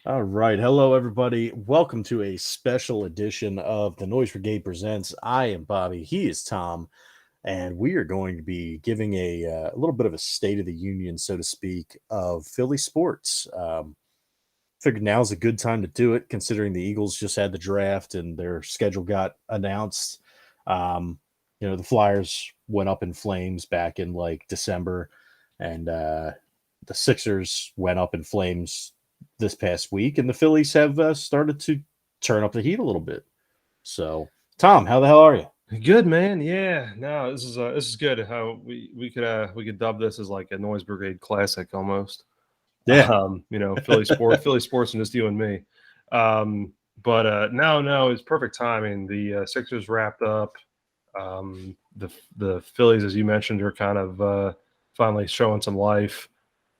All right. Hello, everybody. Welcome to a special edition of the Noise Brigade Presents. I am Bobby. He is Tom. And we are going to be giving a little bit of a state of the union, so to speak, of Philly sports. Figured now's a good time to do it, considering the Eagles just had the draft and their schedule got announced. Um, the Flyers went up in flames back in like December, and the Sixers went up in flames this past week, and the Phillies have started to turn up the heat a little bit. So, Tom, how the hell are you? Good man, yeah. No, this is good. How we could dub this as like a Noise Brigade classic almost. Yeah. Philly sports, and just you and me. But no, it's perfect timing. The Sixers wrapped up. The Phillies, as you mentioned, are kind of finally showing some life.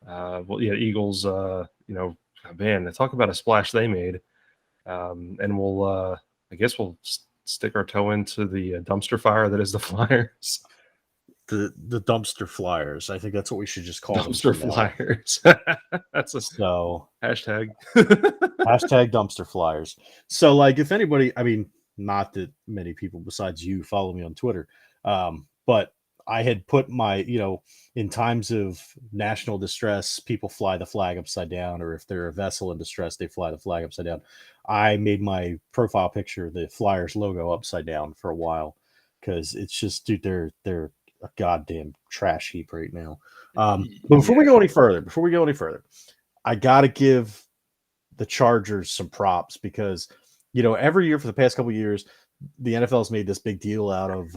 Well, yeah, Eagles. Man, talk about a splash they made. And I guess we'll stick our toe into the dumpster fire that is the Flyers. The dumpster flyers. I think that's what we should just call them Dumpster from now on. Flyers. That's a So hashtag. hashtag dumpster flyers. So like if anybody, I mean, not that many people besides you follow me on Twitter, but I had put my, in times of national distress, people fly the flag upside down, or if they're a vessel in distress, they fly the flag upside down. I made my profile picture the Flyers logo upside down for a while because it's just, dude, they're a goddamn trash heap right now. But before we Yeah. go any further, I gotta give the Chargers some props because every year for the past couple of years, the NFL has made this big deal out of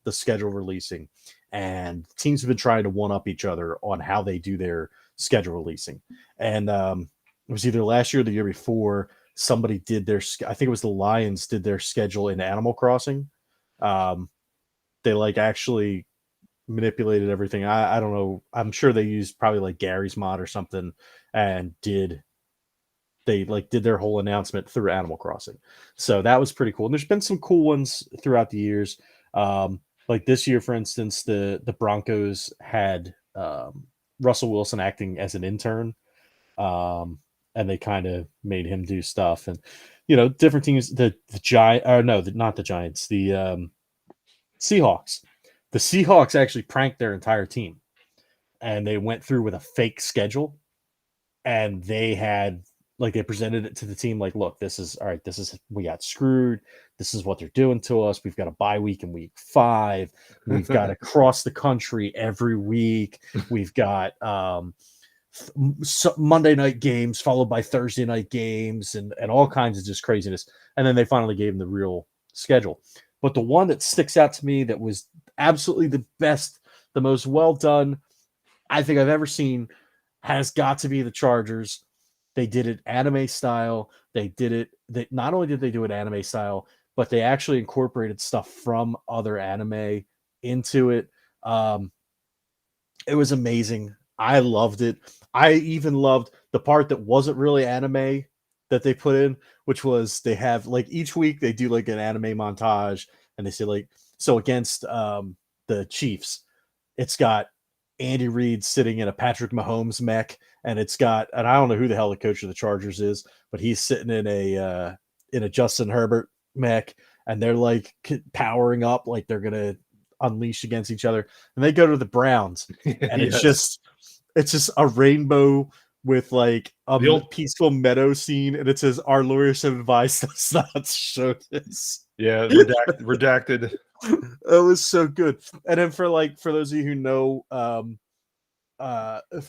the schedule releasing, and teams have been trying to one up each other on how they do their schedule releasing. And it was either last year or the year before somebody did their. I think it was the Lions did their schedule in Animal Crossing. Um, they like actually manipulated everything. I don't know. I'm sure they used probably like Gary's mod or something, and did their whole announcement through Animal Crossing. So that was pretty cool. And there's been some cool ones throughout the years. Like this year, for instance, the Broncos had Russell Wilson acting as an intern, and they kind of made him do stuff. And different teams. The Giant, or no, not the Giants. The Seahawks. The Seahawks actually pranked their entire team, and they went through with a fake schedule, and they had they presented it to the team like, look, this is all right, we got screwed, this is what they're doing to us, we've got a bye week in week 5, we've got to cross the country every week, we've got Monday night games followed by Thursday night games, and all kinds of just craziness. And then they finally gave them the real schedule. But the one that sticks out to me that was absolutely the best, the most well done I think I've ever seen has got to be the Chargers. They did it anime style. They did it. They not only did they do it anime style, but they actually incorporated stuff from other anime into it. Um, it was amazing. I loved it. I even loved the part that wasn't really anime that they put in, which was they have like each week they do like an anime montage, and they say like so against the Chiefs, it's got Andy Reid sitting in a Patrick Mahomes mech, and and I don't know who the hell the coach of the Chargers is, but he's sitting in a Justin Herbert mech, and they're like powering up like they're gonna unleash against each other, and they go to the Browns, and Yes. it's just a rainbow with like a The old peaceful meadow scene, and it says our lawyers have advised us not to show this. yeah, redacted. It was so good. And then for those of you who know for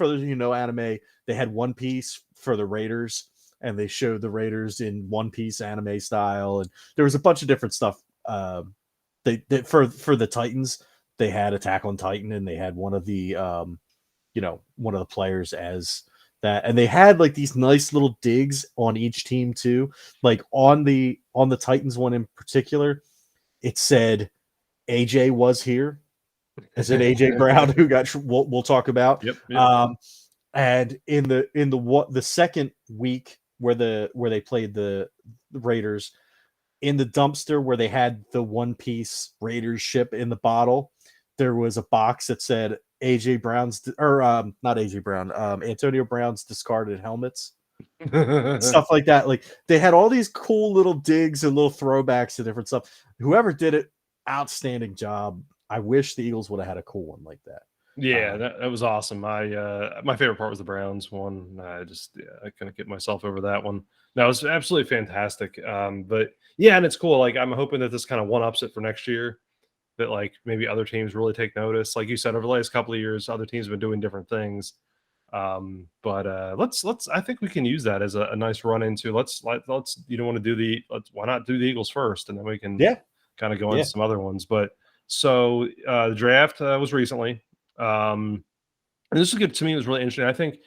those of you who know anime, they had One Piece for the Raiders, and they showed the Raiders in One Piece anime style, and there was a bunch of different stuff. They for the Titans, they had Attack on Titan, and they had one of the one of the players as that, and they had like these nice little digs on each team too. Like on the Titans one in particular, it said AJ was here. Is it AJ Brown who got? We'll talk about. Yep. And in the second week where they played the Raiders, in the dumpster where they had the One Piece Raiders ship in the bottle, there was a box that said AJ Brown's or not AJ Brown, Antonio Brown's discarded helmets. stuff like that. Like they had all these cool little digs and little throwbacks to different stuff. Whoever did it, outstanding job. I wish the Eagles would have had a cool one like that. Yeah, that was awesome. My favorite part was the Browns one. I couldn't get myself over that one. That was absolutely fantastic. But yeah, and it's cool. Like I'm hoping that this kind of one ups it for next year. That like maybe other teams really take notice. Like you said, over the last couple of years, other teams have been doing different things. But let's I think we can use that as a nice run into let's you don't want to do why not do the Eagles first, and then we can kind of go into some other ones. But so the draft was recently. And this was good to me. It was really interesting. I think,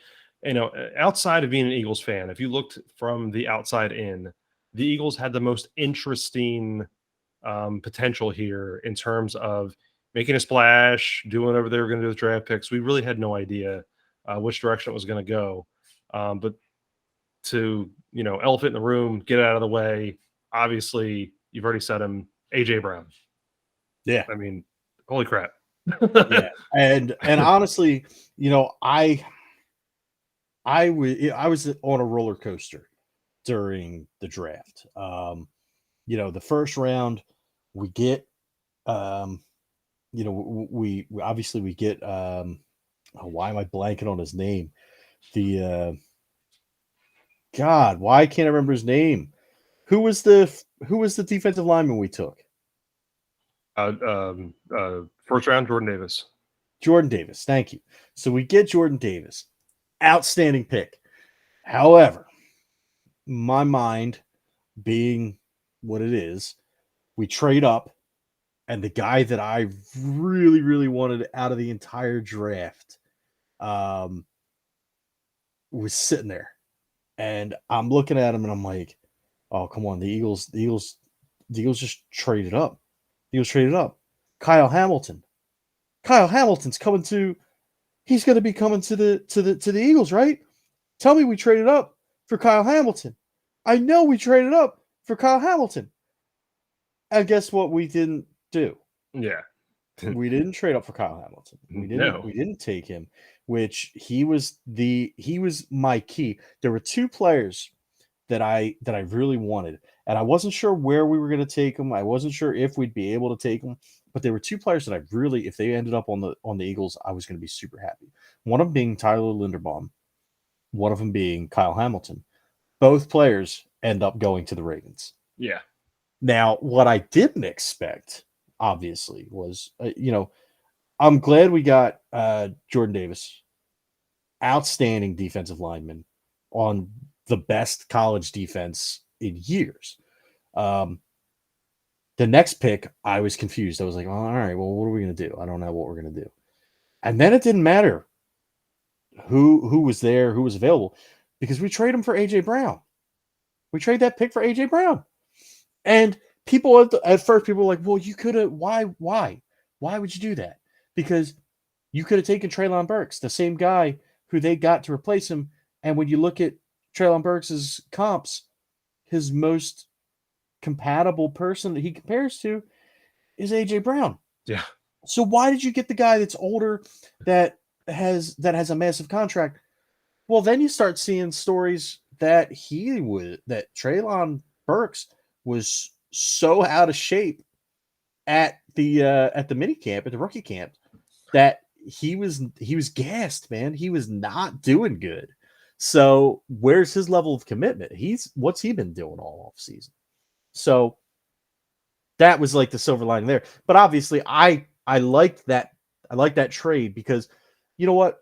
outside of being an Eagles fan, if you looked from the outside in, the Eagles had the most interesting potential here in terms of making a splash, doing whatever they were going to do with draft picks. We really had no idea which direction it was going to go. But to, elephant in the room, get out of the way. Obviously, you've already said him, AJ Brown. Yeah. I mean, holy crap. Yeah. And honestly, I was on a roller coaster during the draft. The first round we get, we obviously we get, why am I blanking on his name? God, why can't I remember his name? Who was the defensive lineman we took? First round, Jordan Davis. Jordan Davis, thank you. So we get Jordan Davis. Outstanding pick. However, my mind being what it is, we trade up, and the guy that I really, really wanted out of the entire draft was sitting there. And I'm looking at him and I'm like, oh, come on, the Eagles just traded up. The Eagles traded up. Kyle Hamilton's coming to. He's going to be coming to the Eagles, right? Tell me we traded up for Kyle Hamilton. I know we traded up for Kyle Hamilton. And guess what we didn't do? Yeah. We didn't trade up for Kyle Hamilton. We didn't take him, which he was my key. There were two players that I really wanted, and I wasn't sure where we were going to take them. I wasn't sure if we'd be able to take them, but there were two players that I really, if they ended up on the Eagles, I was going to be super happy. One of them being Tyler Linderbaum, one of them being Kyle Hamilton. Both players end up going to the Ravens. Yeah. Now, what I didn't expect, obviously, was I'm glad we got Jordan Davis, outstanding defensive lineman on the best college defense in years. The next pick, I was confused. I was like, well, all right, well, what are we going to do? I don't know what we're going to do. And then it didn't matter who was there, who was available, because we trade him for AJ Brown. We trade that pick for AJ Brown. And people at first, people were like, well, you could have, why would you do that? Because you could have taken Treylon Burks, the same guy who they got to replace him. And when you look at Treylon Burks' comps, his most compatible person that he compares to is AJ Brown. Yeah. So why did you get the guy that's older that has a massive contract? Well, then you start seeing stories that Treylon Burks was so out of shape at the mini camp, at the rookie camp, that he was gassed, man. He was not doing good. So where's his level of commitment? What's he been doing all off season? So that was like the silver lining there. But obviously, I liked that. I liked that trade because you know what?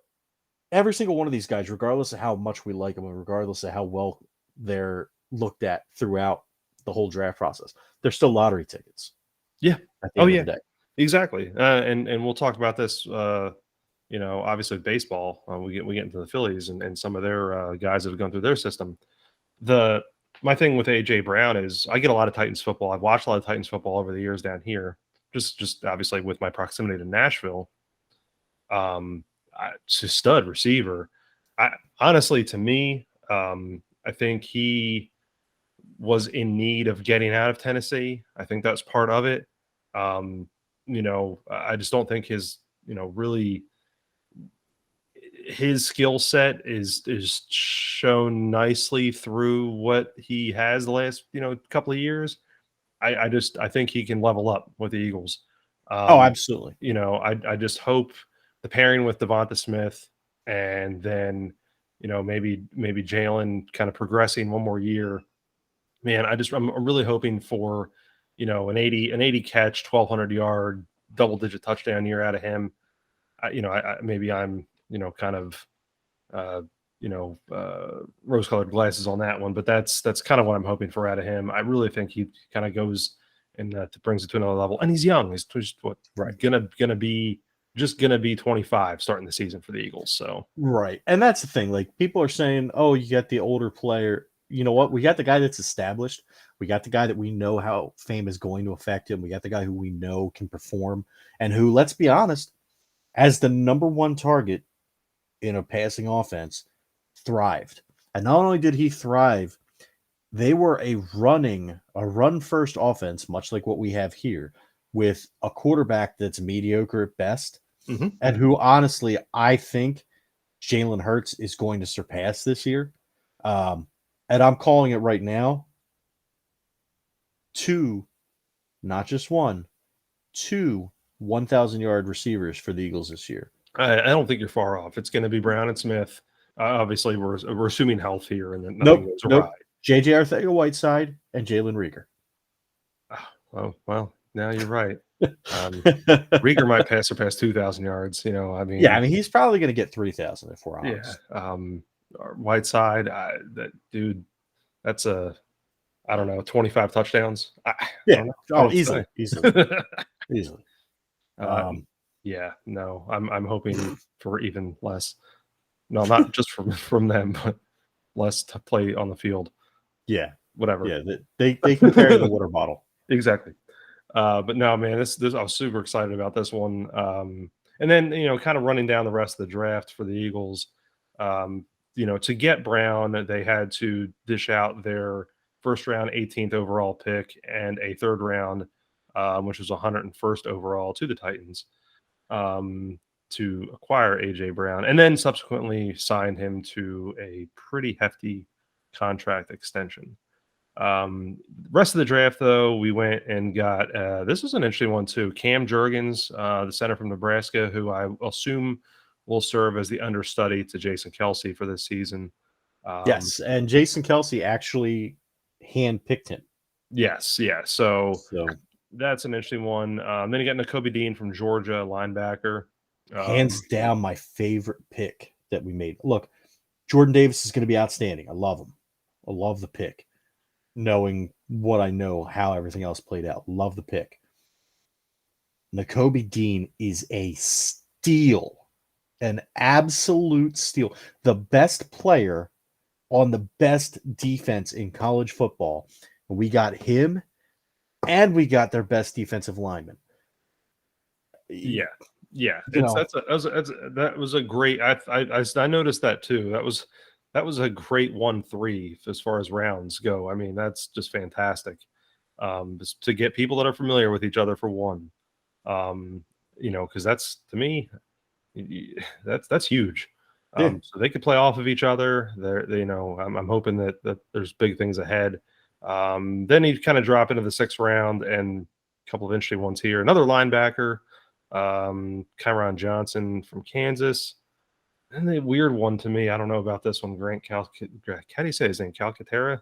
Every single one of these guys, regardless of how much we like them, and regardless of how well they're looked at throughout the whole draft process, they're still lottery tickets. Yeah. At the end of the day. Exactly. And we'll talk about this. Obviously baseball. We get into the Phillies and some of their guys that have gone through their system. My thing with AJ Brown is I get a lot of Titans football. I've watched a lot of Titans football over the years down here. Just obviously with my proximity to Nashville. Stud receiver. Honestly, to me, I think he was in need of getting out of Tennessee. I think that's part of it. I just don't think his, really his skill set is shown nicely through what he has the last couple of years. I think he can level up with the Eagles. Oh, absolutely. I just hope the pairing with Devonta Smith, and then maybe Jalen kind of progressing one more year. Man, I'm really hoping for an 80 catch, 1,200 yard, double digit touchdown year out of him. Maybe I'm kind of rose colored glasses on that one, but that's kind of what I'm hoping for out of him. I really think he kind of goes and brings it to another level. And he's young. He's just Right. gonna be 25 starting the season for the Eagles. So Right. And that's the thing. Like, people are saying, oh, you got the older player. You know what? We got the guy that's established. We got the guy that we know how fame is going to affect him. We got the guy who we know can perform and who, let's be honest, as the number one target in a passing offense, thrived. And not only did he thrive, they were a run first offense, much like what we have here, with a quarterback that's mediocre at best, and who honestly I think Jalen Hurts is going to surpass this year. And I'm calling it right now. 2, not just 1, 2 1,000-yard receivers for the Eagles this year. I don't think you're far off. It's going to be Brown and Smith. Obviously, we're assuming health here, and then nothing goes awry. JJ Arcega-Whiteside and Jalen Reagor. Oh, well, now you're right. Reagor might surpass 2,000 yards. I mean, he's probably going to get 3,000 if we're honest. Yeah. Whiteside, that dude, that's 25 touchdowns. Easily. Yeah, no, I'm hoping for even less. No, not just from them, but less to play on the field. Yeah, whatever. Yeah, they can carry the water bottle. Exactly. But no, man, this I was super excited about this one. And then kind of running down the rest of the draft for the Eagles. To get Brown, they had to dish out their first round 18th overall pick and a third round, which was 101st overall, to the Titans to acquire AJ Brown, and then subsequently signed him to a pretty hefty contract extension. Rest of the draft, though, we went and got this was an interesting one too. Cam Jurgens, the center from Nebraska, who I assume will serve as the understudy to Jason Kelce for this season. Yes, and Jason Kelce actually handpicked him. Yes, yeah. So that's an interesting one. Then you got Nakobe Dean from Georgia, linebacker. Hands down, my favorite pick that we made. Look, Jordan Davis is going to be outstanding. I love him. I love the pick. Knowing what I know, how everything else played out. Love the pick. Nakobe Dean is a steal. An absolute steal. The best player on the best defense in college football. We got him, and we got their best defensive lineman. Yeah. That was a great. I noticed that too. That was a great 1-3 as far as rounds go. I mean, that's just fantastic. Just to get people that are familiar with each other for one. Because that's, to me, that's huge. So they could play off of each other. I'm hoping that there's big things ahead. Then you kind of drop into the 6th round, and a couple of interesting ones here. Another linebacker, Kyron Johnson from Kansas. And the weird one to me, I don't know about this one, Grant how do you say his name? Calcaterra?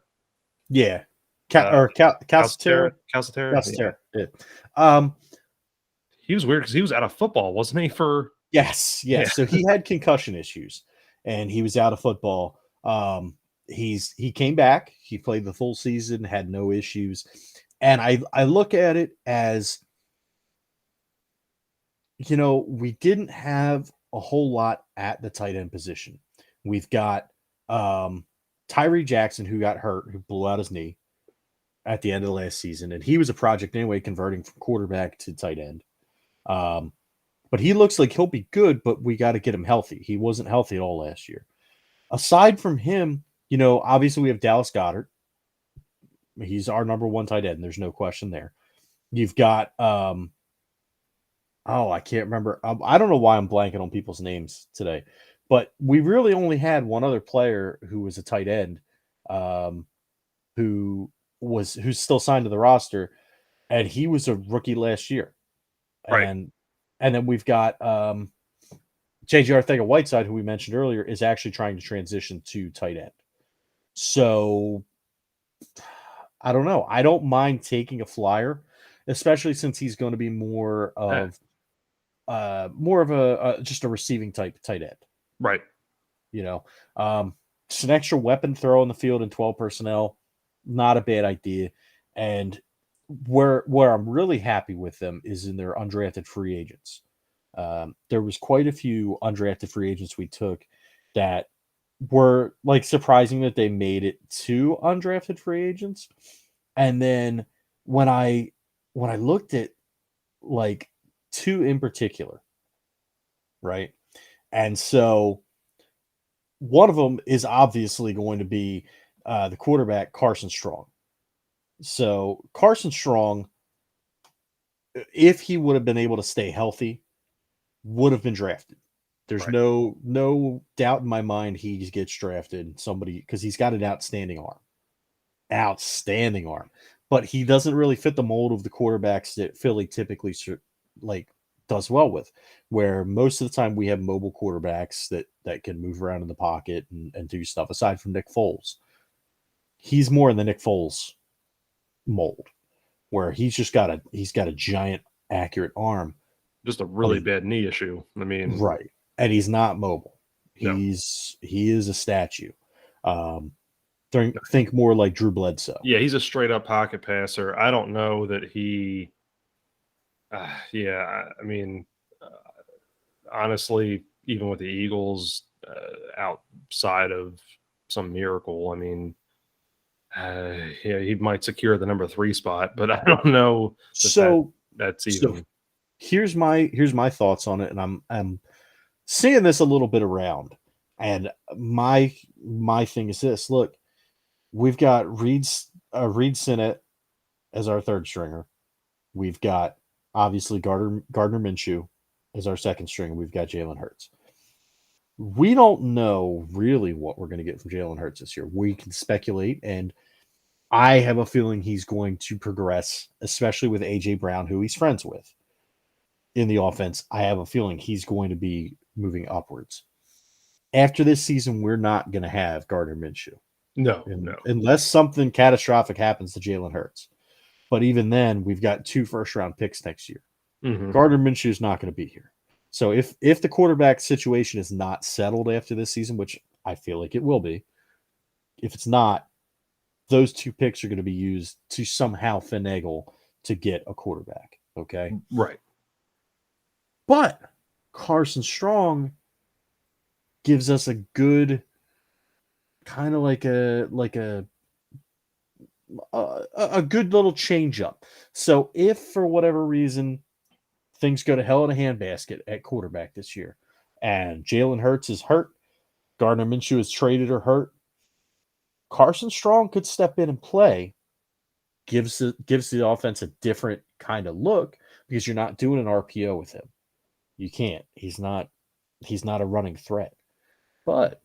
Yeah. Calcaterra. Yeah. He was weird because he was out of football, wasn't he? Yes. Yeah. So he had concussion issues, and he was out of football. He came back. He played the full season, had no issues. And I look at it as, we didn't have a whole lot at the tight end position. We've got Tyree Jackson, who got hurt, who blew out his knee at the end of the last season. And he was a project anyway, converting from quarterback to tight end. But he looks like he'll be good, but we got to get him healthy. He wasn't healthy at all last year. Aside from him, obviously we have Dallas Goedert. He's our number one tight end. There's no question there. You've got, I can't remember. I don't know why I'm blanking on people's names today, But we really only had one other player who was a tight end, um, who's still signed to the roster, and he was a rookie last year. Right. And then we've got JJ Arthega-Whiteside, who we mentioned earlier, is actually trying to transition to tight end. So I don't know. I don't mind taking a flyer, especially since he's going to be more of just a receiving type tight end. Right. You know, just an extra weapon throw in the field in 12 personnel, not a bad idea. And where I'm really happy with them is in their undrafted free agents. There was quite a few undrafted free agents we took that were like surprising that they made it to undrafted free agents. And then when I looked at like two in particular, right? And so one of them is obviously going to be the quarterback Carson Strong. So Carson Strong, if he would have been able to stay healthy, would have been drafted. There's Right. no doubt in my mind he gets drafted. Somebody, because he's got an outstanding arm, but he doesn't really fit the mold of the quarterbacks that Philly typically like does well with, where most of the time we have mobile quarterbacks that can move around in the pocket and do stuff. Aside from Nick Foles, he's more in the Nick Foles mold, where he's got a giant accurate arm. Just a But really bad knee issue. I mean, right, and he's not mobile. no. He is a statue. Um, think more like Drew Bledsoe. Yeah, he's a straight up pocket passer. I don't know that he. Yeah, I mean, honestly, even with the Eagles, outside of some miracle, I mean, yeah, he might secure the number 3 spot, but I don't know So that's so even. here's my thoughts on it, and I'm seeing this a little bit around. And my thing is this: look, we've got Reed Sinnett as our third stringer. We've got obviously Gardner Minshew as our second string. We've got Jalen Hurts. We don't know really what we're going to get from Jalen Hurts this year. We can speculate, and I have a feeling he's going to progress, especially with AJ Brown, who he's friends with in the offense. I have a feeling he's going to be moving upwards. After this season, we're not going to have Gardner Minshew No, no. unless something catastrophic happens to Jalen Hurts. But even then, we've got 2 first-round picks next year. Mm-hmm. Gardner Minshew is not going to be here. So if the quarterback situation is not settled after this season, which I feel like it will be, if it's not, those 2 picks are going to be used to somehow finagle to get a quarterback. Okay. Right. But Carson Strong gives us a good kind of like a good little change up. So if for whatever reason things go to hell in a handbasket at quarterback this year, and Jalen Hurts is hurt, Gardner Minshew is traded or hurt, Carson Strong could step in and play. Gives the offense a different kind of look because you're not doing an RPO with him. You can't. He's not a running threat. But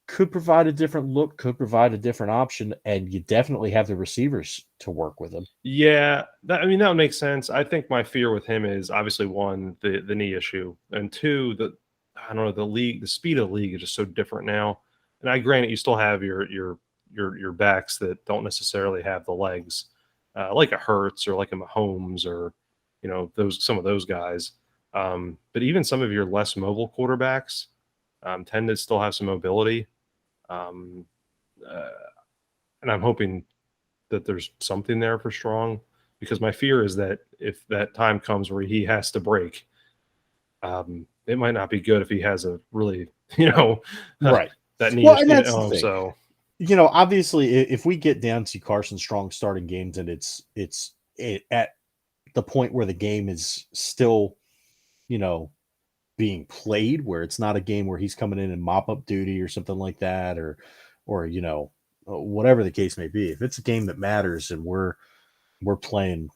could provide a different look, could provide a different option, and you definitely have the receivers to work with him. Yeah, I mean that would make sense. I think my fear with him is obviously one, the knee issue, and two, I don't know, the speed of the league is just so different now. And I grant it, you still have your backs that don't necessarily have the legs, like a Hurts or like a Mahomes or some of those guys. But even some of your less mobile quarterbacks tend to still have some mobility. Um, uh, and I'm hoping that there's something there for Strong, because my fear is that if that time comes where he has to break, it might not be good if he has a really, Right. that knee Well, is, and that's the thing. so. Obviously, if we get down to Carson Strong starting games and it's at the point where the game is still, being played, where it's not a game where he's coming in and mop up duty or something like that, or whatever the case may be. If it's a game that matters and we're playing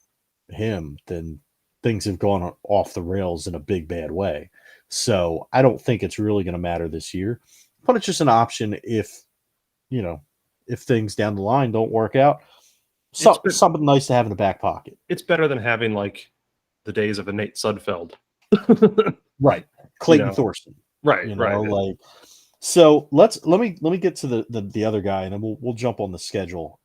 him, then things have gone off the rails in a big bad way. So I don't think it's really going to matter this year, but it's just an option if, if things down the line don't work out. Something nice to have in the back pocket. It's better than having like the days of a Nate Sudfeld. Right. Clayton Thorson. Right. Like, so let me get to the other guy, and then we'll jump on the schedule.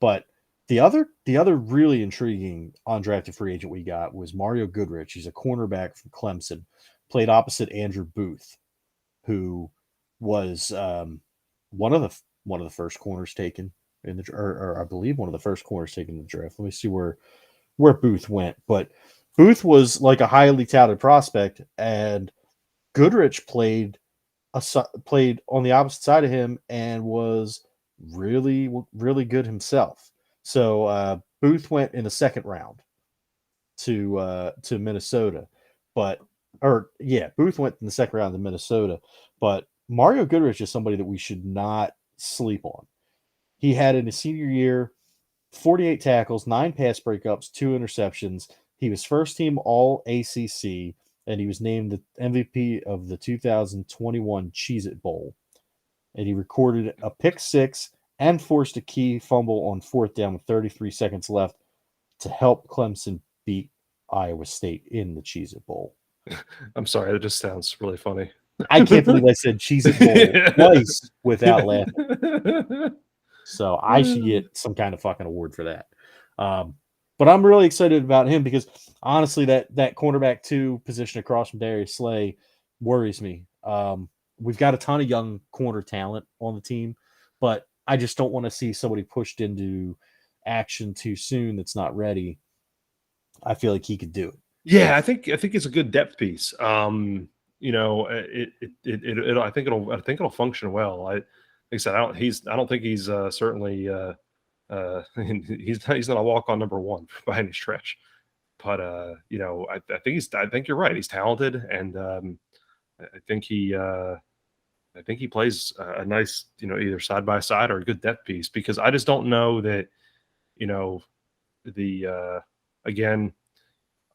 But the other really intriguing undrafted free agent we got was Mario Goodrich. He's a cornerback from Clemson, played opposite Andrew Booth, who was one of the first corners taken in the, or I believe one of the first corners taken in the draft. Let me see where Booth went, but Booth was like a highly touted prospect, and Goodrich played on the opposite side of him and was really, really good himself. So Booth went in the second round to Minnesota, Booth went in the second round to Minnesota, but Mario Goodrich is somebody that we should not sleep on. He had in his senior year 48 tackles, 9 pass breakups, 2 interceptions. He was first team All ACC, and he was named the MVP of the 2021 Cheez-It Bowl. And he recorded a pick 6 and forced a key fumble on 4th down with 33 seconds left to help Clemson beat Iowa State in the Cheez-It Bowl. I'm sorry, that just sounds really funny. I can't believe I said Cheez-It Bowl twice without laughing. So I should get some kind of fucking award for that. But I'm really excited about him because honestly, that cornerback 2 position across from Darius Slay worries me. We've got a ton of young corner talent on the team, but I just don't want to see somebody pushed into action too soon that's not ready. I feel like he could do it. Yeah, I think it's a good depth piece. I think it'll function well. Like I said, I don't think he's certainly he's not a walk-on number 1 by any stretch. But I think you're right. He's talented, and I think he plays a nice, either side by side or a good depth piece, because I just don't know that, again,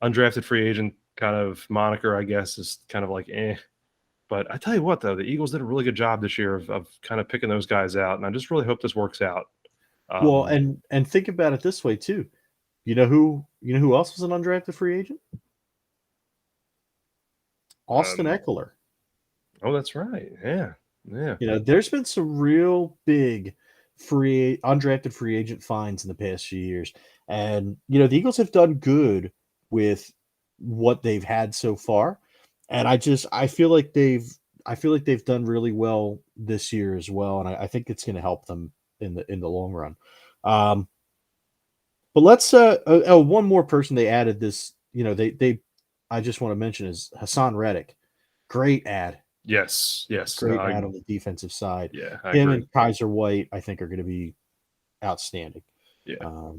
undrafted free agent kind of moniker, I guess, is kind of like eh. But I tell you what, though, the Eagles did a really good job this year of kind of picking those guys out, and I just really hope this works out. Well, and think about it this way too. You know who else was an undrafted free agent? Austin Eckler. Oh, that's right. Yeah. There's been some real big undrafted free agent finds in the past few years, and the Eagles have done good with what they've had so far, and I feel like they've done really well this year as well, and I think it's going to help them in the long run. But let's one more person they added this. I just want to mention is Hassan Reddick. Great ad. Yes. Great ad on the defensive side. Yeah, him and Kaiser White, I think, are going to be outstanding. Yeah.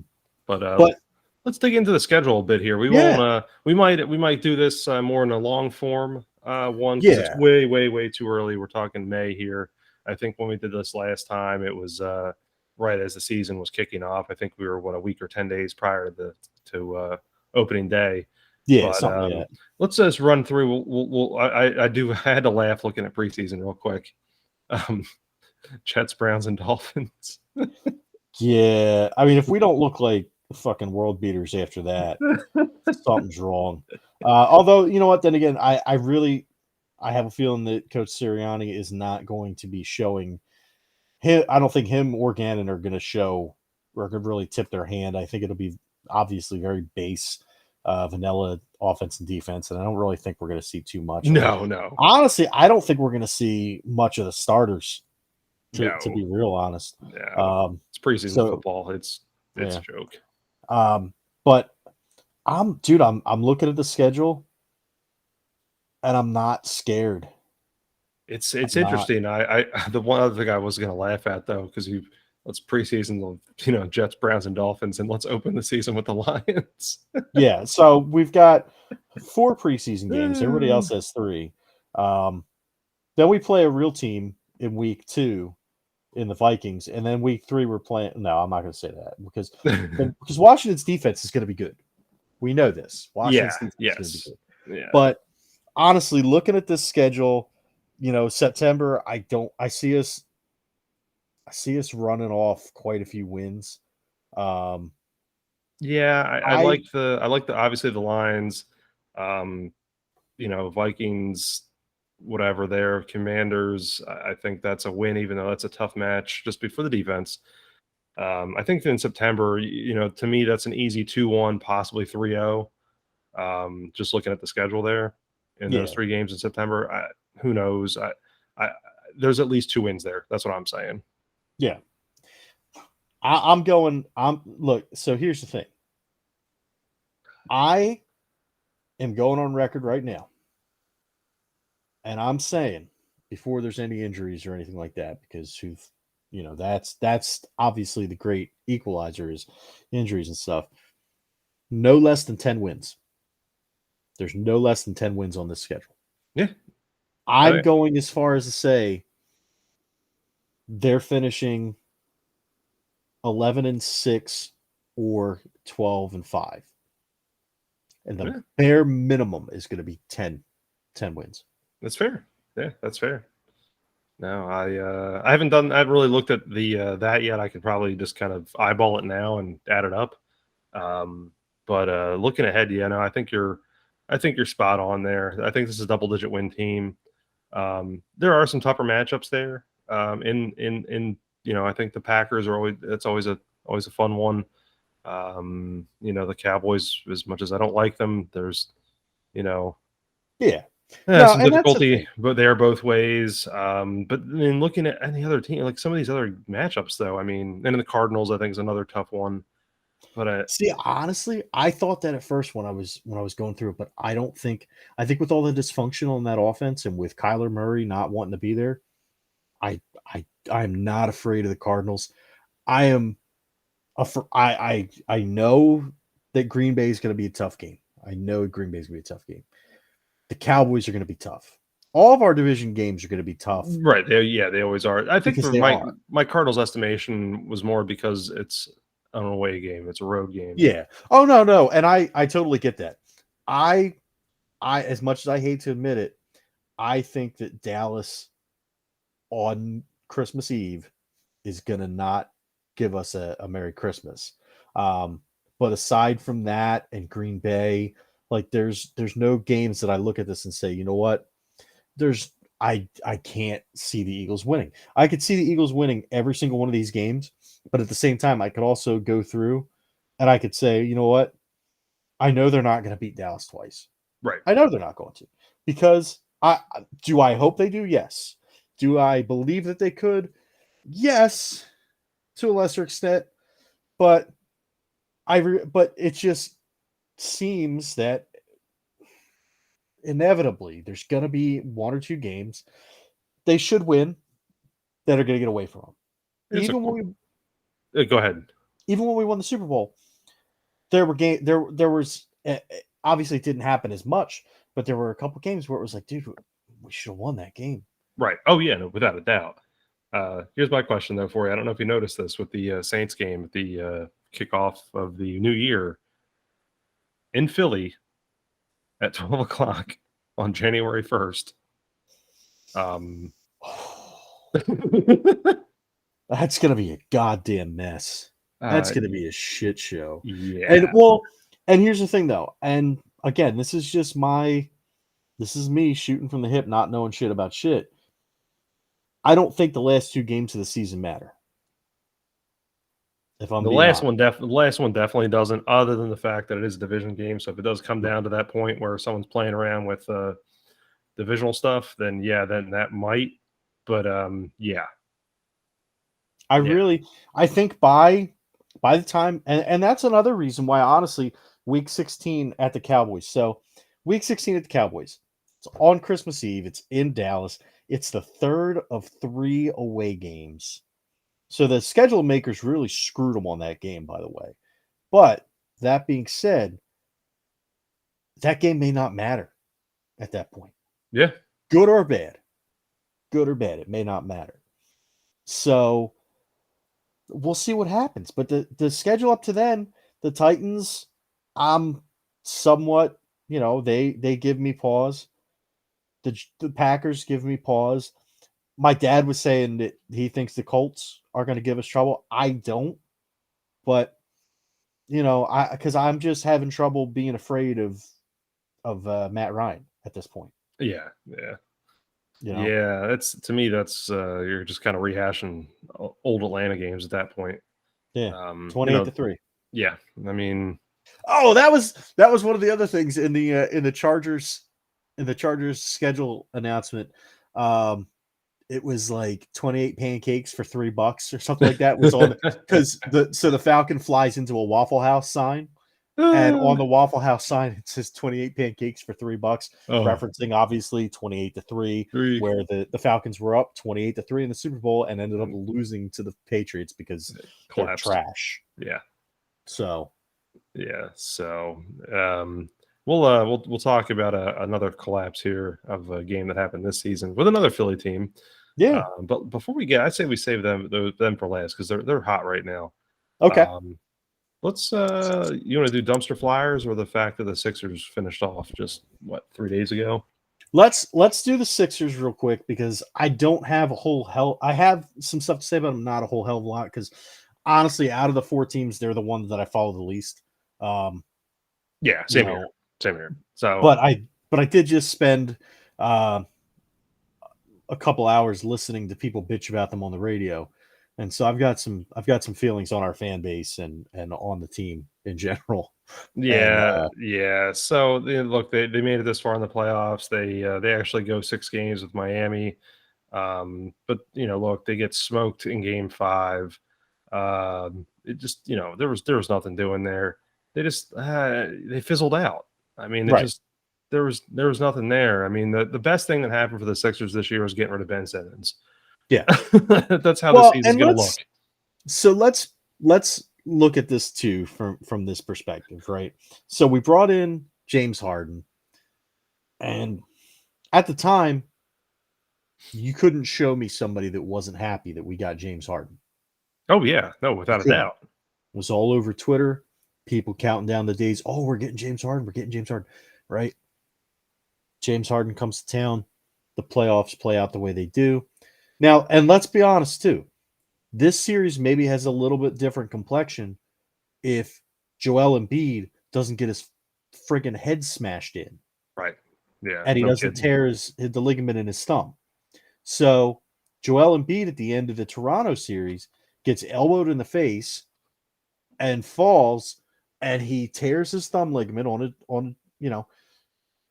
But let's dig into the schedule a bit here. We might do this more in a long form one, because it's way too early. We're talking May here. I think when we did this last time, it was right as the season was kicking off. I think we were a week or 10 days prior to opening day. Yeah, something like that. Let's just run through. I had to laugh looking at preseason real quick. Jets, Browns, and Dolphins. Yeah, I mean, if we don't look like fucking world beaters after that, something's wrong. Although, you know what? Then again, I have a feeling that Coach Sirianni is not going to be showing him. I don't think him or Gannon are going to show or could really tip their hand. I think it'll be obviously very base. Vanilla offense and defense, and I don't really think we're going to see too much. No. Honestly, I don't think we're going to see much of the starters. To be real honest, it's preseason football. It's a joke. But I'm looking at the schedule, and I'm not scared. It's interesting. The one other thing I was going to laugh at though, because let's preseason, Jets, Browns, and Dolphins, and let's open the season with the Lions. Yeah, so we've got 4 preseason games. Everybody else has 3. Then we play a real team in week 2 in the Vikings, and then week 3 we're playing. No, I'm not going to say that because Washington's defense is going to be good. We know this. Washington's defense is going to be good. Yeah. But honestly, looking at this schedule, September, I see us running off quite a few wins. Um, Yeah, I I like the obviously the lines, um, Vikings, whatever their Commanders. I think that's a win, even though that's a tough match just before the defense. I think in September, to me, that's an easy 2-1, possibly 3-0. Just looking at the schedule there in those yeah, 3 games in September, who knows? I, there's at least 2 wins there. That's what I'm saying. yeah. I'm going. I'm look. So here's the thing. I am going on record right now, and I'm saying before there's any injuries or anything like that, because that's obviously the great equalizer is injuries and stuff. No less than 10 wins. There's no less than 10 wins on this schedule. Yeah. I'm going as far as to say they're finishing 11-6 or 12-5. And the Yeah, bare minimum is going to be 10 wins. that's fair. Yeah, that's fair. No, I haven't done. I haven't really looked at the that yet. I could probably just kind of eyeball it now and add it up. But looking ahead, yeah, no, I think you're spot on there. I think this is a double digit win team. There are some tougher matchups there. I think the Packers are always that's always a fun one. The Cowboys, as much as I don't like them, there's you know Yeah. No, some and that's the difficulty, thing. but they are both ways. But I mean, looking at any other team, like some of these other matchups, though, I mean, and the Cardinals, I think is another tough one. But See, honestly, I thought that at first when I was going through it, but I think with all the dysfunction on that offense and with Kyler Murray not wanting to be there, I I'm not afraid of the Cardinals. I am I know that Green Bay is going to be a tough game. I know Green Bay is going to be a tough game. The Cowboys are going to be tough. All of our division games are going to be tough right, they always are. I think because for they are. my Cardinals estimation was more because it's an away game, it's a road game. Yeah. Oh no, no, and I totally get that. I as much as I hate to admit it, I think that Dallas on Christmas Eve is going to not give us a Merry Christmas. Um, but aside from that and Green Bay, like there's no games that I look at this and say, you know what? There's I can't see the Eagles winning. I could see the Eagles winning every single one of these games, but at the same time, I could also go through and I could say, you know what? I know they're not going to beat Dallas twice. Right. I know they're not going to because I hope they do? Yes. Do I believe that they could? Yes, to a lesser extent, but but it just seems that inevitably there's going to be one or two games they should win that are going to get away from them. It's a Even when cool. we Go ahead. even when we won the Super Bowl, there was obviously it didn't happen as much, but there were a couple games where it was like, dude, we should have won that game. Right. Oh yeah, no, without a doubt. Here's my question though for you. I don't know if you noticed this with the Saints game at the kickoff of the new year in Philly at 12 o'clock on January 1st. That's going to be a goddamn mess. That's going to be a shit show. Yeah. And here's the thing though. And again, this is me shooting from the hip, not knowing shit about shit. I don't think the last two games of the season matter. If I'm being honest. The last one definitely doesn't, other than the fact that it is a division game. So if it does come down to that point where someone's playing around with divisional stuff, then yeah, then that might. But yeah. I think by the time and that's another reason why honestly week 16 at the Cowboys. So week 16 at the Cowboys. It's on Christmas Eve. It's in Dallas. It's the third of 3 away games. So the schedule makers really screwed them on that game, by the way. But that being said, that game may not matter at that point. Yeah. Good or bad. Good or bad. It may not matter. So we'll see what happens. But the schedule up to then, the Titans, I'm somewhat, they give me pause. The Packers give me pause. My dad was saying that he thinks the Colts are going to give us trouble. I don't, but because I'm just having trouble being afraid of Matt Ryan at this point. Yeah, yeah. You know, Yeah, that's to me. That's you're just kind of rehashing old Atlanta games at that point. yeah, You 28-3. yeah. I mean, Oh, that was one of the other things in the Chargers schedule announcement. It was like 28 pancakes for $3 or something like that was on because the Falcon flies into a Waffle House sign. And on the Waffle House sign, it says 28 pancakes for $3, oh, referencing obviously 28-3, three where the Falcons were up 28-3 in the Super Bowl and ended up losing to the Patriots because they're collapsed. trash. Yeah, So yeah. So we'll talk about another collapse here of a game that happened this season with another Philly team. yeah, But before I'd say we save them for last because they're hot right now. okay. Let's you want to do dumpster flyers or the fact that the Sixers finished off just 3 days ago? Let's do the Sixers real quick because I don't have a whole hell. I have some stuff to say, but I'm not a whole hell of a lot because honestly, out of the 4 teams, they're the ones that I follow the least. Yeah, same here. Same here. So, but I did just spend a couple hours listening to people bitch about them on the radio, and so I've got some feelings on our fan base and on the team in general. yeah, yeah. So look, they made it this far in the playoffs. They actually go 6 games with Miami. But look, they get smoked in game 5. It just there was nothing doing there. They just they fizzled out. I mean, Right. there was nothing there. I mean, the best thing that happened for the Sixers this year was getting rid of Ben Simmons. Yeah. That's how the season's going to look. So let's look at this too from this perspective, right? So we brought in James Harden, and at the time, you couldn't show me somebody that wasn't happy that we got James Harden. Oh yeah, no, without a doubt. It was all over Twitter, people counting down the days. Oh, we're getting James Harden. We're getting James Harden, right? James Harden comes to town. The playoffs play out the way they do. Now, and let's be honest too. This series maybe has a little bit different complexion if Joel Embiid doesn't get his friggin' head smashed in. Right. Yeah. And he doesn't tear the ligament in his thumb. So Joel Embiid at the end of the Toronto series gets elbowed in the face and falls, and he tears his thumb ligament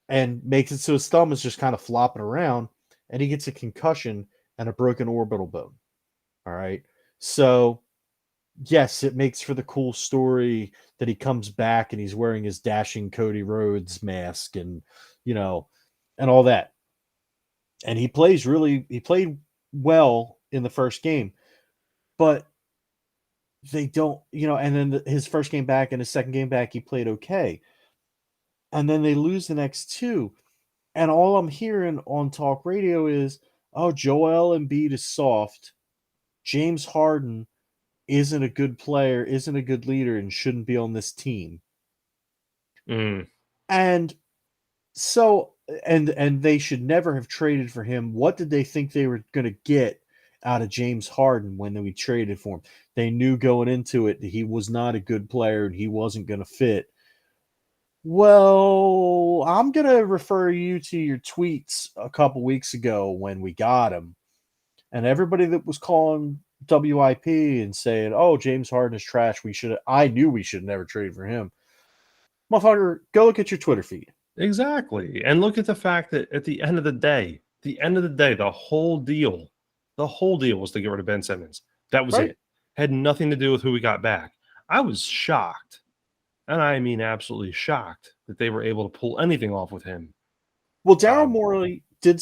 and makes it so his thumb is just kind of flopping around, and he gets a concussion and a broken orbital bone. All right. So yes, it makes for the cool story that he comes back and he's wearing his dashing Cody Rhodes mask and and all that. And he played well in the first game, but they don't, and then his first game back and his second game back, he played okay. And then they lose the next 2. And all I'm hearing on talk radio is, oh, Joel Embiid is soft. James Harden isn't a good player, isn't a good leader, and shouldn't be on this team. And so, and they should never have traded for him. What did they think they were going to get out of James Harden when we traded for him? They knew going into it that he was not a good player and he wasn't going to fit. Well, I'm going to refer you to your tweets a couple weeks ago when we got him. And everybody that was calling WIP and saying, oh, James Harden is trash. I knew we should never trade for him. Motherfucker, go look at your Twitter feed. Exactly. And look at the fact that at the end of the day, the whole deal was to get rid of Ben Simmons. That was it. Had nothing to do with who we got back. I was shocked, and I mean absolutely shocked, that they were able to pull anything off with him. Well, Daryl Morey did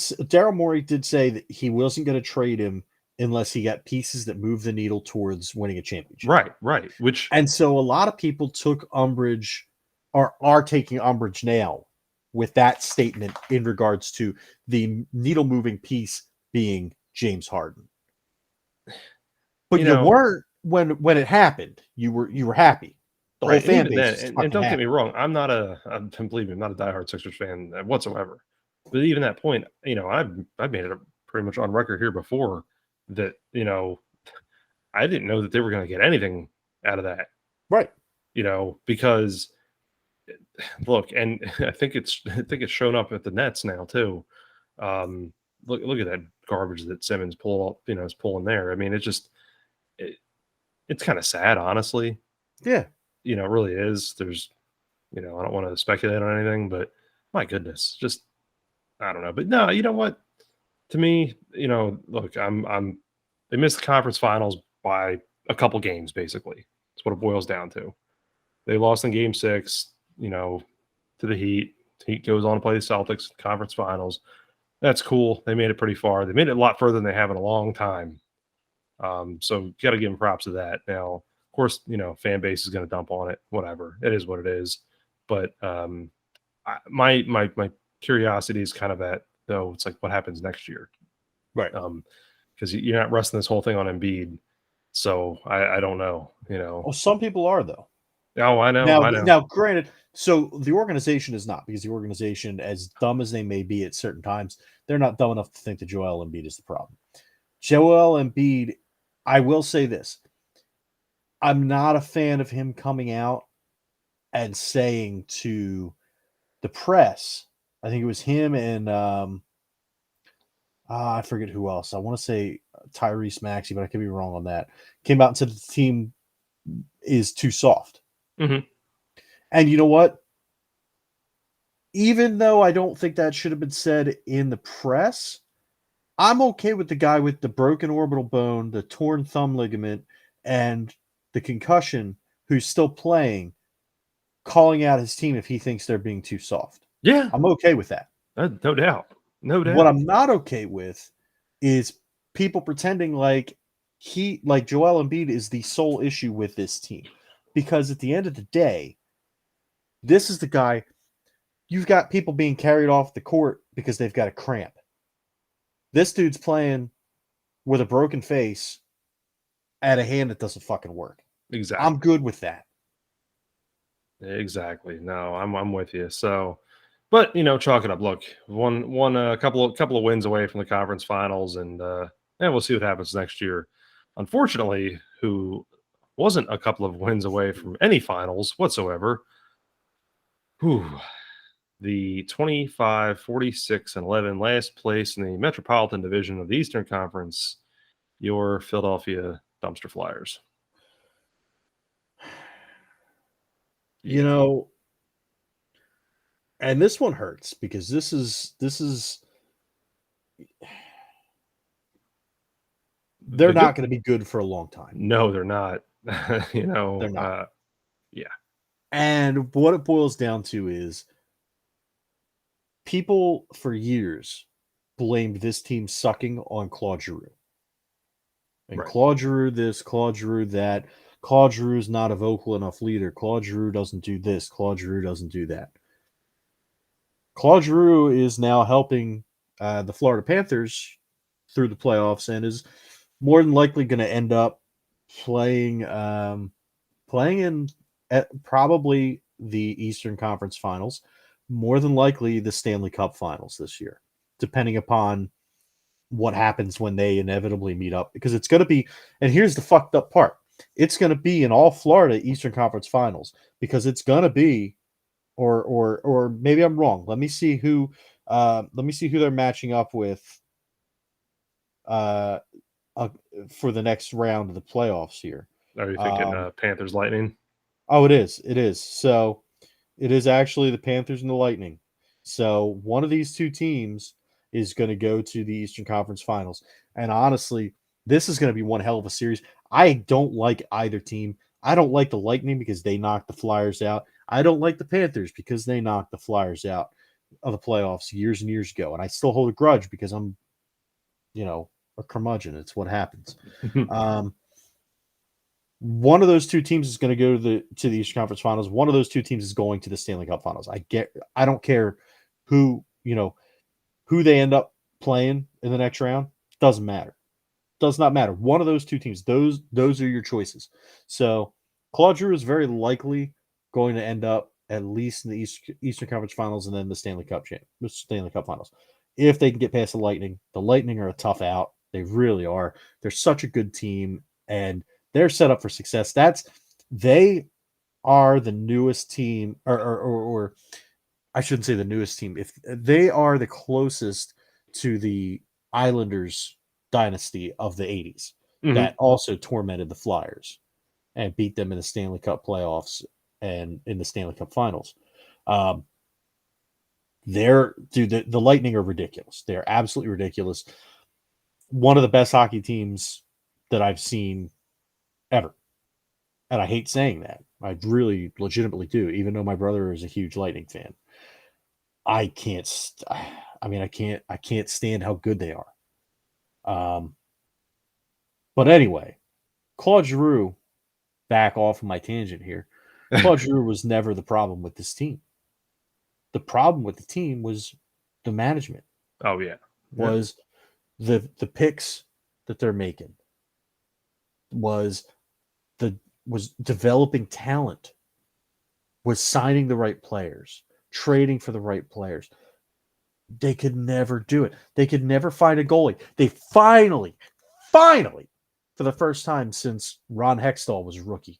say that he wasn't going to trade him unless he got pieces that move the needle towards winning a championship. Right. And so a lot of people took umbrage or are taking umbrage now with that statement in regards to the needle moving piece being James Harden. But you weren't when it happened. You were happy. The whole fan base. And don't get me wrong, I'm not a diehard Sixers fan whatsoever. But even that point, I've made it pretty much on record here before that I didn't know that they were going to get anything out of that. Right. Because look, and I think it's shown up at the Nets now too. Look at that garbage that Simmons is pulling there. I mean, it's kind of sad, honestly. Yeah. It really is. There's, I don't want to speculate on anything, but my goodness, just I don't know. But no, you know what? To me, look, they missed the conference finals by a couple games, basically. That's what it boils down to. They lost in game 6, to the Heat. Heat goes on to play the Celtics conference finals. That's cool. They made it pretty far. They made it a lot further than they have in a long time. So got to give them props to that. Now, of course, fan base is going to dump on it. Whatever. It is what it is. But my curiosity is kind of at, though, it's like what happens next year. Right. Because you're not resting this whole thing on Embiid. So I don't know, Well, some people are, though. Oh, I know. Now, granted, so the organization is not, because the organization, as dumb as they may be at certain times, they're not dumb enough to think that Joel Embiid is the problem. Joel Embiid, I will say this. I'm not a fan of him coming out and saying to the press, I think it was him and I forget who else. I want to say Tyrese Maxey, but I could be wrong on that. Came out and said the team is too soft. Mm-hmm. And you know what? Even though I don't think that should have been said in the press, I'm okay with the guy with the broken orbital bone, the torn thumb ligament, and the concussion who's still playing, calling out his team if he thinks they're being too soft. Yeah. I'm okay with that. No doubt. No doubt. What I'm not okay with is people pretending like Joel Embiid is the sole issue with this team. Because at the end of the day, this is the guy, you've got people being carried off the court because they've got a cramp. This dude's playing with a broken face and a hand that doesn't fucking work. Exactly. I'm good with that. Exactly. No, I'm with you. So, but chalk it up. Look, a couple of wins away from the conference finals, and we'll see what happens next year. Unfortunately, who wasn't a couple of wins away from any finals whatsoever. The 25, 46, and 11 last place in the Metropolitan Division of the Eastern Conference, your Philadelphia Dumpster Flyers. And this one hurts because this is they're not going to be good for a long time. No, they're not. They're not. Yeah. And what it boils down to is people for years blamed this team sucking on Claude Giroux. And right. Claude Giroux this, Claude Giroux that. Claude Giroux is not a vocal enough leader. Claude Giroux doesn't do this. Claude Giroux doesn't do that. Claude Giroux is now helping the Florida Panthers through the playoffs and is more than likely going to end up playing in probably the Eastern Conference Finals, more than likely the Stanley Cup Finals this year, depending upon what happens when they inevitably meet up. Because it's going to be, and here's the fucked up part, it's going to be in all Florida Eastern Conference Finals, because it's going to be, or maybe I'm wrong. Let me see who they're matching up with for the next round of the playoffs here. Are you thinking Panthers Lightning? Oh, it is. It is. So it is actually the Panthers and the Lightning. So one of these two teams is going to go to the Eastern Conference Finals. And honestly, this is going to be one hell of a series. I don't like either team. I don't like the Lightning because they knocked the Flyers out. I don't like the Panthers because they knocked the Flyers out of the playoffs years and years ago. And I still hold a grudge because I'm, a curmudgeon. It's what happens. One of those two teams is going to go to the Eastern Conference Finals. One of those two teams is going to the Stanley Cup Finals. I don't care who they end up playing in the next round. Doesn't matter. Does not matter. One of those two teams. Those are your choices. So Claude Giroux is very likely going to end up at least in the Eastern Conference Finals and then the Stanley Cup Finals. If they can get past the Lightning are a tough out. They really are. They're such a good team, and they're set up for success. They are the newest team, or I shouldn't say the newest team. If they are the closest to the Islanders dynasty of the 80s that also tormented the Flyers and beat them in the Stanley Cup playoffs and in the Stanley Cup finals. The Lightning are ridiculous. They're absolutely ridiculous. One of the best hockey teams that I've seen ever. And I hate saying that. I really legitimately do, even though my brother is a huge Lightning fan. I can't stand how good they are. But anyway, Claude Giroux, back off of my tangent here. Claude Giroux was never the problem with this team. The problem with the team was the management. Oh yeah. Was the picks that they're making. Was developing talent. Was signing the right players, trading for the right players. They could never do it. They could never find a goalie. They finally, for the first time since Ron Hextall was a rookie,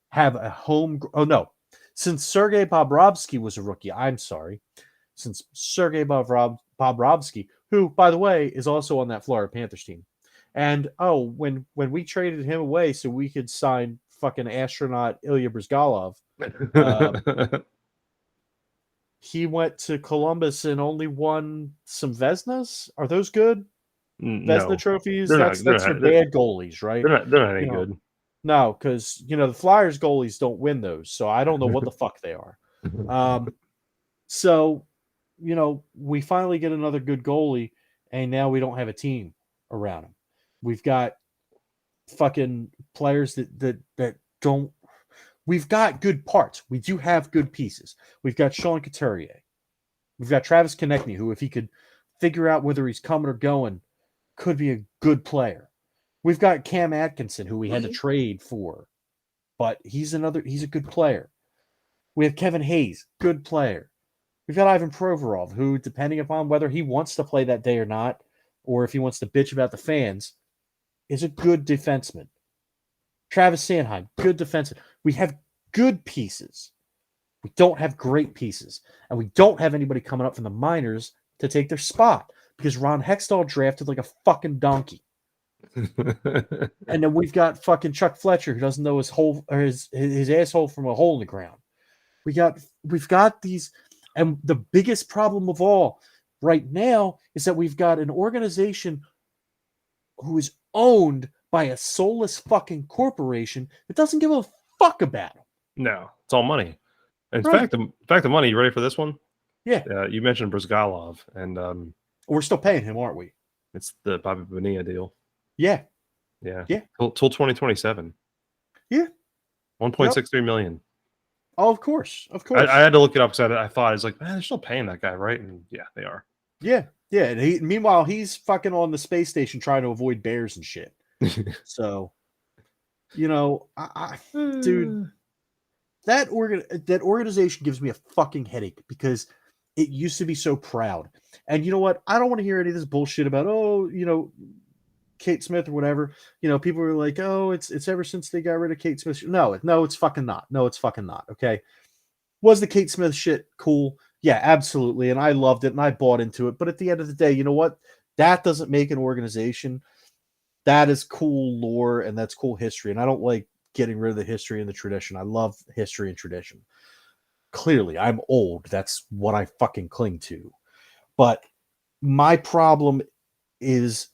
have a home. Oh no, since Sergei Bobrovsky was a rookie. I'm sorry, since Sergei Bobrovsky, who by the way is also on that Florida Panthers team, and when we traded him away so we could sign fucking astronaut Ilya Bryzgalov, he went to Columbus and only won some Vezinas. Are those good? Vezina trophies? That's for bad goalies, right? They're not any good. No, because the Flyers goalies don't win those, so I don't know what the fuck they are. So, we finally get another good goalie, and now we don't have a team around him. We've got fucking players that don't. We've got good parts. We do have good pieces. We've got Sean Couturier. We've got Travis Konechny, who, if he could figure out whether he's coming or going, could be a good player. We've got Cam Atkinson, who we had to trade for, but he's a good player. We have Kevin Hayes, good player. We've got Ivan Provorov, who, depending upon whether he wants to play that day or not, or if he wants to bitch about the fans, is a good defenseman. Travis Sanheim, good defenseman. We have good pieces. We don't have great pieces. And we don't have anybody coming up from the minors to take their spot because Ron Hextall drafted like a fucking donkey. And then we've got fucking Chuck Fletcher, who doesn't know his hole or his asshole from a hole in the ground. We've got these, and the biggest problem of all right now is that we've got an organization who is owned by a soulless fucking corporation that doesn't give a fuck about them. No, it's all money. In fact, the money. You ready for this one? Yeah. You mentioned Bryzgalov, and we're still paying him, aren't we? It's the Bobby Bonilla deal. Yeah. Till 2027. Yeah. 1.63 million. Oh, of course. I had to look it up because I thought, I was like, man, they're still paying that guy, right? And yeah, they are. Yeah. And meanwhile, he's fucking on the space station trying to avoid bears and shit. So, dude, that organization gives me a fucking headache because it used to be so proud. And you know what? I don't want to hear any of this bullshit about, Kate Smith or whatever. People are like, oh, it's ever since they got rid of Kate Smith. No, it's fucking not. No, it's fucking not. Okay. Was the Kate Smith shit cool? Yeah, absolutely. And I loved it and I bought into it. But at the end of the day, you know what? That doesn't make an organization. That is cool lore and that's cool history. And I don't like getting rid of the history and the tradition. I love history and tradition. Clearly, I'm old. That's what I fucking cling to. But my problem is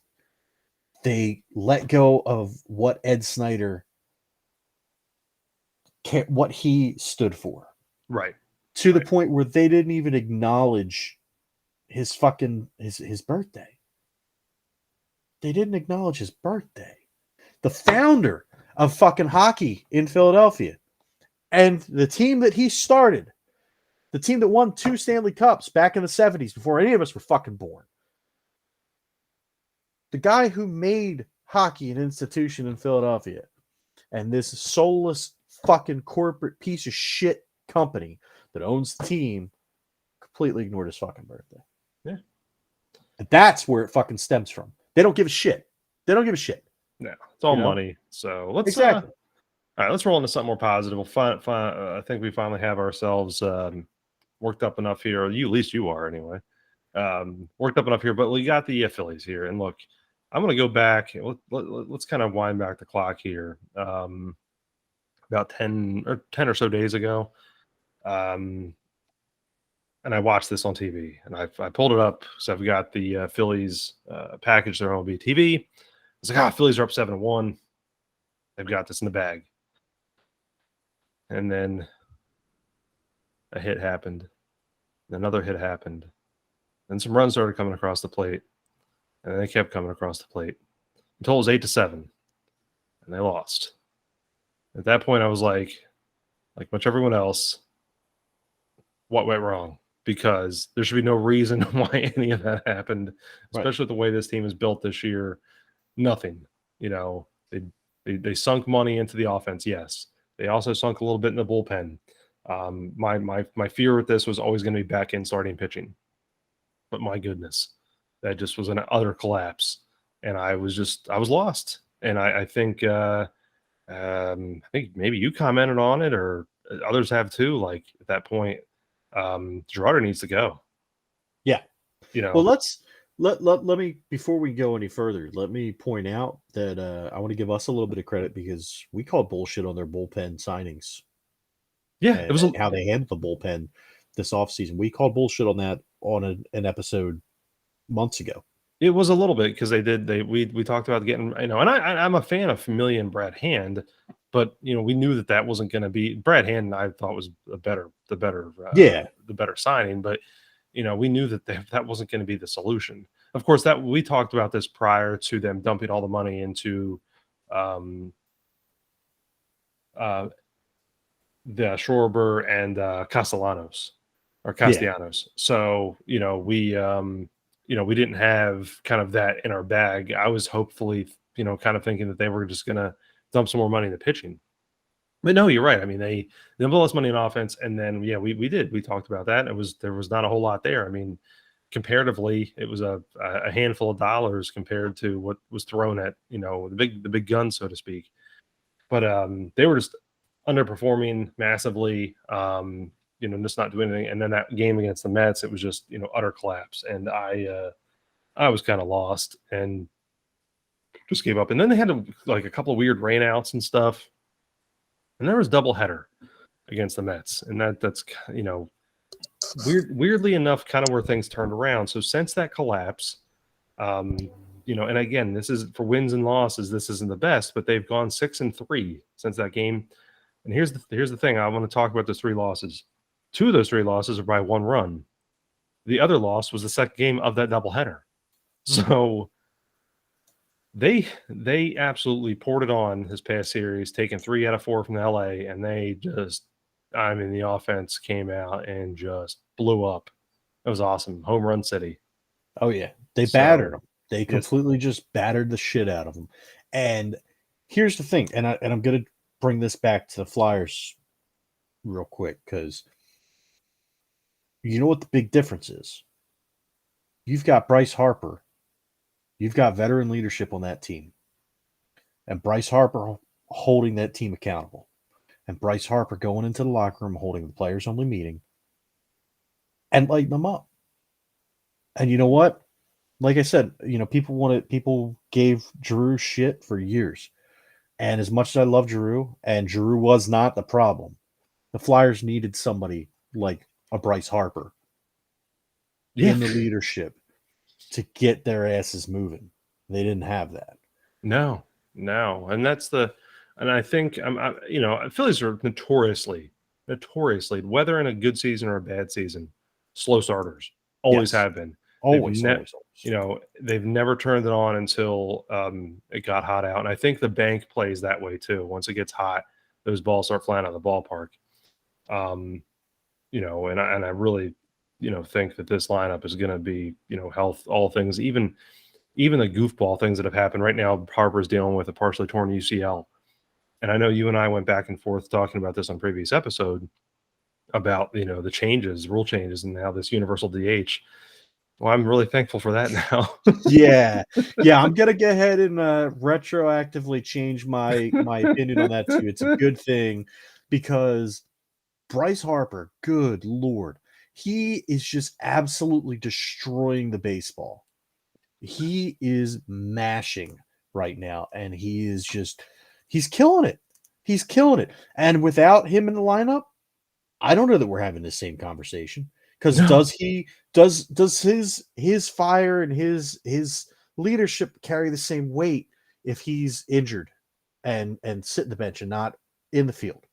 they let go of what Ed Snyder, what he stood for. Right. To the point where they didn't even acknowledge his fucking his birthday. They didn't acknowledge his birthday. The founder of fucking hockey in Philadelphia and the team that he started, the team that won 2 Stanley Cups back in the 70s before any of us were fucking born. The guy who made hockey an institution in Philadelphia and this soulless fucking corporate piece of shit company that owns the team completely ignored his fucking birthday. Yeah. And that's where it fucking stems from. They don't give a shit. They don't give a shit. No, it's all money. So let's exactly. All right, let's roll into something more positive. I think we finally have ourselves worked up enough here. At least you are anyway. Worked up enough here, but we got the Phillies here. And look, I'm going to go back. Let's kind of wind back the clock here. About 10 or so days ago. And I watched this on TV. And I pulled it up. So I've got the Phillies package there on TV. I was like, Phillies are up 7-1. They've got this in the bag. And then a hit happened. Another hit happened. Then some runs started coming across the plate. And they kept coming across the plate until it was 8-7. And they lost. At that point, I was like much everyone else, what went wrong? Because there should be no reason why any of that happened, especially with the way this team is built this year. Nothing. They sunk money into the offense, yes. They also sunk a little bit in the bullpen. My fear with this was always going to be back in starting pitching. But my goodness, that just was an utter collapse. And I was lost. And I think maybe you commented on it or others have too. Like at that point, Gerardo needs to go. Yeah. Well, let me, before we go any further, let me point out that I want to give us a little bit of credit because we called bullshit on their bullpen signings. Yeah, it was how they handled the bullpen this offseason. We called bullshit on that on an episode months ago. It was a little bit because we talked about getting, and I'm a fan of Familia and Brad Hand, but we knew that wasn't going to be Brad Hand. I thought was the better signing, but we knew that wasn't going to be the solution. Of course, that we talked about this prior to them dumping all the money into the Schwarber and Castellanos. So, we didn't have kind of that in our bag. I was hopefully, kind of thinking that they were just going to dump some more money in the pitching. But no, you're right. I mean, they dumped less money in offense. And then, we did. We talked about that. There was not a whole lot there. I mean, comparatively, it was a handful of dollars compared to what was thrown at, the big gun, so to speak. But they were just underperforming massively, just not doing anything. And then that game against the Mets, it was just, utter collapse. And I was kind of lost and just gave up. And then they had a couple of weird rainouts and stuff. And there was doubleheader against the Mets. And that's, weirdly enough, kind of where things turned around. So since that collapse, and again, this is for wins and losses, this isn't the best, but they've gone 6-3 since that game. And here's the thing. I want to talk about those 3 losses. 2 of those 3 losses are by 1 run. The other loss was the second game of that doubleheader. So they absolutely poured it on this past series, taking 3 out of 4 from LA, and they just, the offense came out and just blew up. It was awesome. Home run city. Oh yeah, they battered them. They completely just battered the shit out of them. And here's the thing, and I'm gonna bring this back to the Flyers real quick because you know what the big difference is. You've got Bryce Harper. You've got veteran leadership on that team. And Bryce Harper holding that team accountable. And Bryce Harper going into the locker room holding the players only meeting and lighting them up. And you know what? Like I said, people gave Giroux shit for years. And as much as I love Giroux, and Giroux was not the problem, the Flyers needed somebody like a Bryce Harper in the leadership to get their asses moving. They didn't have that. No. And I think, Phillies are notoriously, whether in a good season or a bad season, slow starters. Always have been. Always. They've never turned it on until it got hot out. And I think the bank plays that way too. Once it gets hot, those balls start flying out of the ballpark. And I really, think that this lineup is going to be, health, all things, even the goofball things that have happened right now. Harper's dealing with a partially torn UCL. And I know you and I went back and forth talking about this on previous episode. about the changes, rule changes, and now this universal DH. Well, I'm really thankful for that now. Yeah. Yeah, I'm gonna go ahead and, retroactively change my opinion on that too. It's a good thing because Bryce Harper, good lord, he is just absolutely destroying the baseball. He is mashing right now, and he's killing it. He's killing it. And without him in the lineup, I don't know that we're having the same conversation. Because No. does his fire and his leadership carry the same weight if he's injured and sit in the bench and not in the field?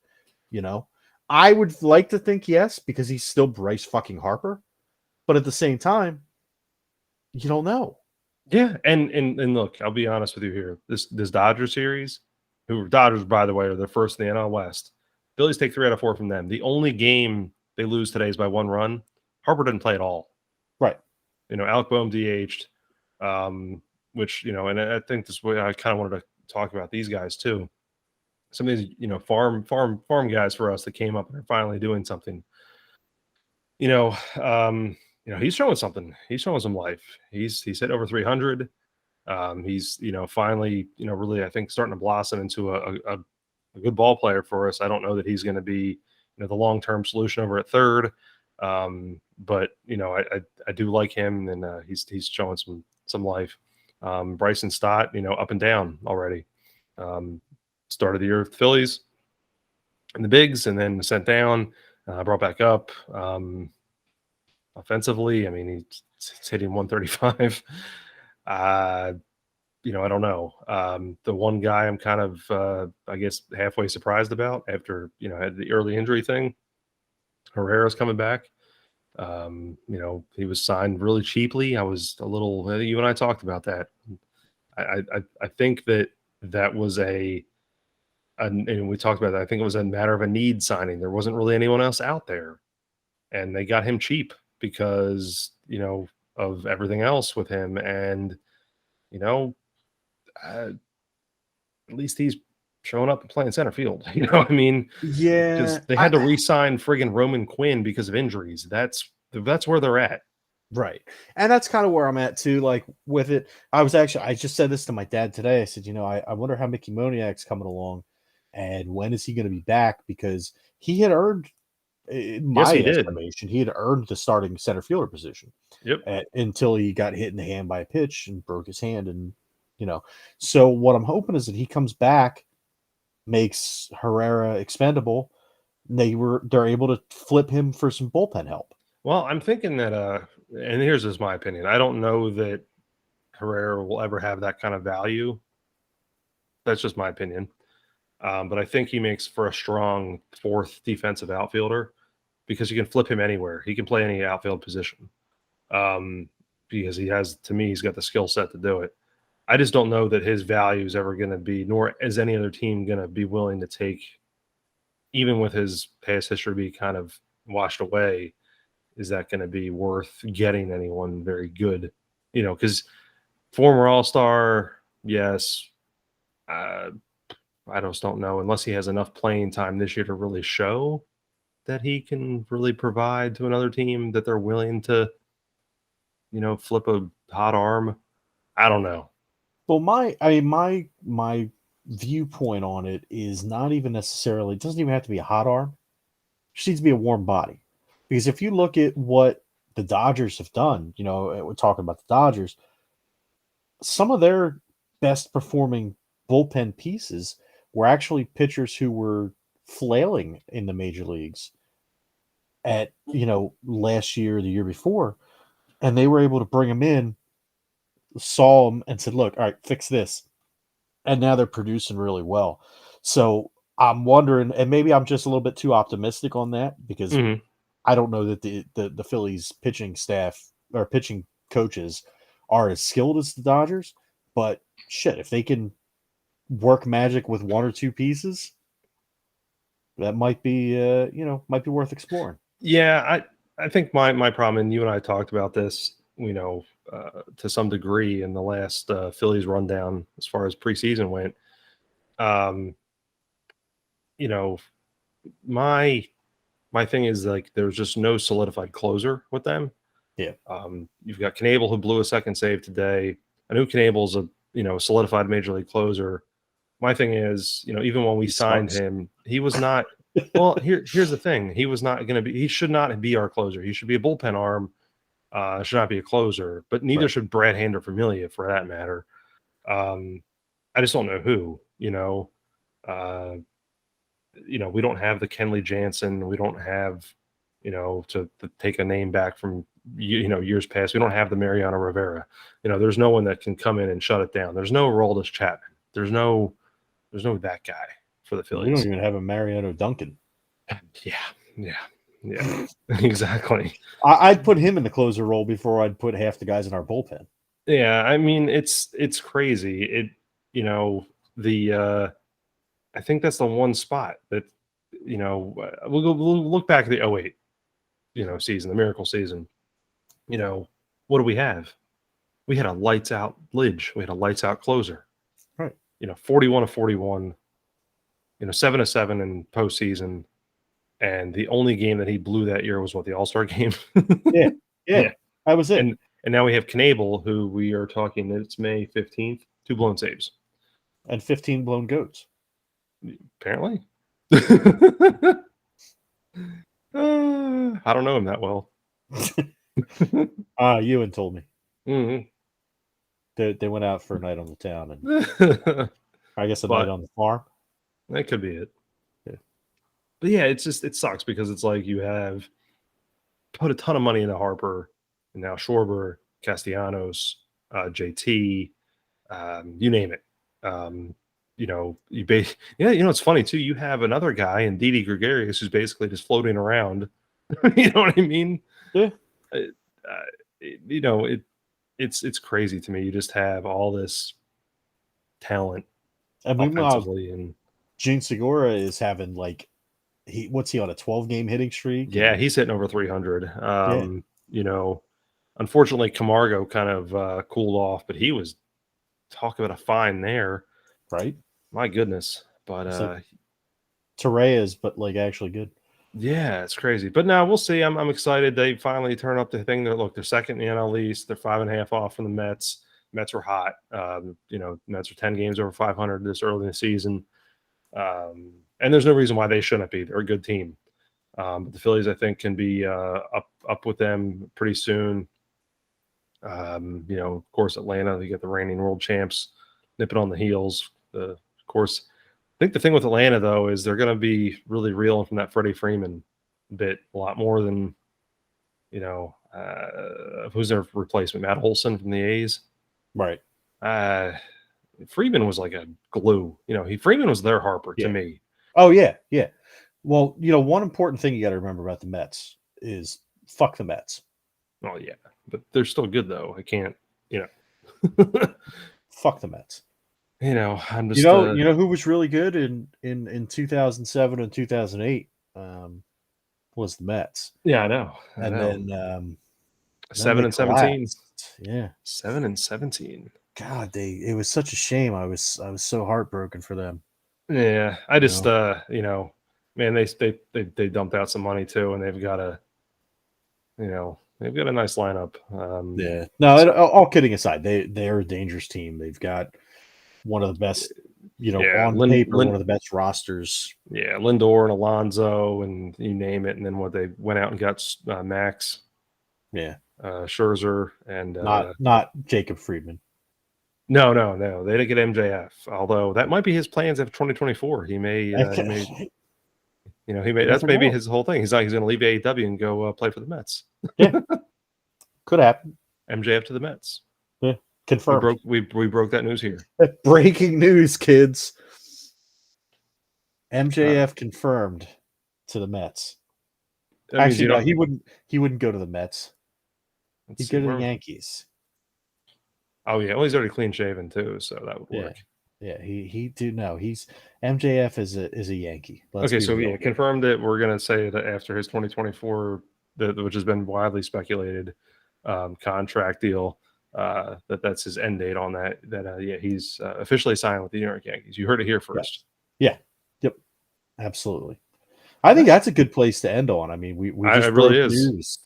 You know, I would like to think yes, because he's still Bryce fucking Harper, but at the same time, you don't know. Yeah, and look, I'll be honest with you here. This Dodgers series, who Dodgers, by the way, are the first in the NL West. Phillies take 3 out of 4 from them. The only game they lose today is by 1 run. Harper didn't play at all. Right. Alec Boehm DH'd, which and I think this way I kind of wanted to talk about these guys too. Some of these farm guys for us that came up and are finally doing something. He's showing something. He's showing some life. He's hit over 300. He's finally really, I think, starting to blossom into a good ball player for us. I don't know that he's going to be the long-term solution over at third, but I do like him, and he's showing some life. Bryson Stott, up and down already. Start of the year with the Phillies and the bigs, and then sent down, brought back up. Offensively, I mean, he's hitting 135. I don't know. The one guy I'm kind of, I guess, halfway surprised about after, had the early injury thing, Herrera's coming back. He was signed really cheaply. I was a little, you and I talked about that. I think that was and we talked about that. I think it was a matter of a need signing. There wasn't really anyone else out there, and they got him cheap because, of everything else with him. And, at least he's showing up and playing center field. I mean, Yeah, just they had to re-sign friggin' Roman Quinn because of injuries. That's where they're at. right. And that's kind of where I'm at too. Like with it, I just said this to my dad today. I said, I wonder how Mickey Moniak's coming along and when is he going to be back? Because he had earned, in Yes, my he did. estimation, he had earned the starting center fielder position Yep. until he got hit in the hand by a pitch and broke his hand. And, so what I'm hoping is that he comes back, makes Herrera expendable. They're able to flip him for some bullpen help. Well, I'm thinking that and here's just my opinion. I don't know that Herrera will ever have that kind of value. That's just my opinion. But I think he makes for a strong fourth defensive outfielder because you can flip him anywhere. He can play any outfield position. Because to me, he's got the skill set to do it. I just don't know that his value is ever going to be, nor is any other team going to be willing to take, even with his past history be kind of washed away. Is that going to be worth getting anyone very good? Because former All-Star, yes. I just don't know, unless he has enough playing time this year to really show that he can really provide to another team that they're willing to, flip a hot arm. I don't know. Well, my viewpoint on it is not even necessarily. It doesn't even have to be a hot arm. It just needs to be a warm body. Because if you look at what the Dodgers have done, we're talking about the Dodgers. Some of their best performing bullpen pieces were actually pitchers who were flailing in the major leagues at last year, the year before, and they were able to bring them in, saw them, and said, "Look, all right, fix this." And now they're producing really well. So I'm wondering, and maybe I'm just a little bit too optimistic on that because Mhm. I don't know that the Phillies pitching staff or pitching coaches are as skilled as the Dodgers. But shit, if they can work magic with one or two pieces, that might be might be worth exploring. Yeah, I think my problem, and you and I talked about this, to some degree in the last Phillies rundown as far as preseason went. Um, you know, my my thing is like there's just no solidified closer with them. Yeah. You've got Knable who blew a second save today. I know Knable's a solidified major league closer. My thing is, even when we signed him, he was not. Well, here's the thing: he was not going to be. He should not be our closer. He should be a bullpen arm. Should not be a closer. But neither should Brad Hand or Familia, for that matter. I just don't know who. We don't have the Kenley Jansen. We don't have, to take a name back from years past. We don't have the Mariano Rivera. There's no one that can come in and shut it down. There's no Aroldis Chapman. There's no that guy for the Phillies. We don't even have a Mariano Duncan. Yeah, exactly. I'd put him in the closer role before I'd put half the guys in our bullpen. Yeah, I mean it's crazy. I think that's the one spot that we'll look back at the 08 season, the miracle season. What do we have? We had a lights out Lidge. We had a lights out closer. Right. 41 of 41. 7 of 7 in postseason. And the only game that he blew that year was the All-Star game. Yeah. That was it. And now we have Knable, who we are talking. It's May 15th. 2 blown saves and 15 blown goats. Apparently. I don't know him that well. Ewan told me. Mm-hmm. They went out for a night on the town, and I guess night on the farm. That could be it. Yeah. But yeah, it sucks because it's like you have put a ton of money into Harper, and now Schwarber, Castellanos, JT, you name it. It's funny too. You have another guy in Didi Gregorius who's basically just floating around. You know what I mean? Yeah. It's crazy to me. You just have all this talent offensively, and Gene Segura is having what's he on, a 12-game hitting streak? Yeah, he's hitting over 300. Unfortunately, Camargo kind of cooled off, but he was talking about a fine there. Right. My goodness. But Torreyes, but actually good. Yeah, it's crazy. But now we'll see. I'm excited. They finally turn up the thing. They're second in the NL East. They're 5.5 off from the Mets. Mets were hot. Mets are 10 games over 500 this early in the season. And there's no reason why they shouldn't be. They're a good team. But the Phillies, I think, can be up with them pretty soon. Of course, Atlanta, they get the reigning world champs nipping on the heels. Of course, I think the thing with Atlanta, though, is they're going to be really reeling from that Freddie Freeman bit a lot more than, who's their replacement? Matt Olson from the A's? Right. Freeman was like a glue. Freeman was their Harper to me. Oh, yeah. Yeah. Well, one important thing you got to remember about the Mets is fuck the Mets. Oh, yeah. But they're still good, though. I can't, fuck the Mets. I'm just. Who was really good in 2007 and 2008 was the Mets. Yeah, I know. Then 7 and 17. Yeah, 7 and 17. God, it was such a shame. I was so heartbroken for them. Yeah, I just man, they dumped out some money too, and they've got a nice lineup. Yeah. No, all kidding aside, they're a dangerous team. They've got one of the best, on paper, one of the best rosters. Yeah, Lindor and Alonso and you name it. And then they went out and got Max. Yeah. Scherzer and not Jacob Friedman. No. They didn't get MJF. Although that might be his plans after 2024. He may that's maybe his whole thing. He's going to leave AEW and go play for the Mets. Yeah. Could happen. MJF to the Mets. Yeah. Confirmed. We broke that news here. Breaking news, kids. MJF confirmed to the Mets. Actually, no, he wouldn't go to the Mets. He'd go to the Yankees. Oh yeah, well he's already clean shaven too, so that would work. Yeah, he's MJF is a Yankee. Confirmed that we're gonna say that after his 2024, which has been widely speculated, contract deal. That's his end date on that. He's officially signed with the New York Yankees. You heard it here first. Yeah. Yep. Absolutely. I think that's a good place to end on. I mean, we It just really broke is. news.